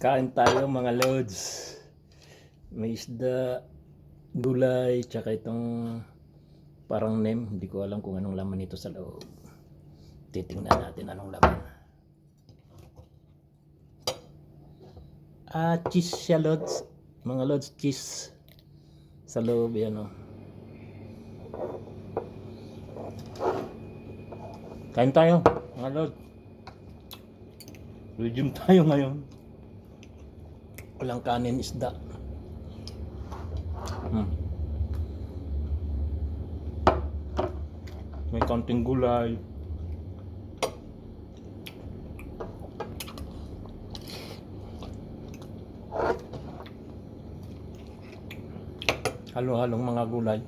Kain tayo mga lods. May isda, gulay, tsaka itong parang name. Hindi ko alam kung anong laman nito sa loob. Titingnan natin anong laman. Cheese siya lods. Mga lods, cheese. Sa loob yan o. Kain tayo mga lods. Resume tayo ngayon. Walang kanin, isda. May kaunting gulay. Halo-halong mga gulay.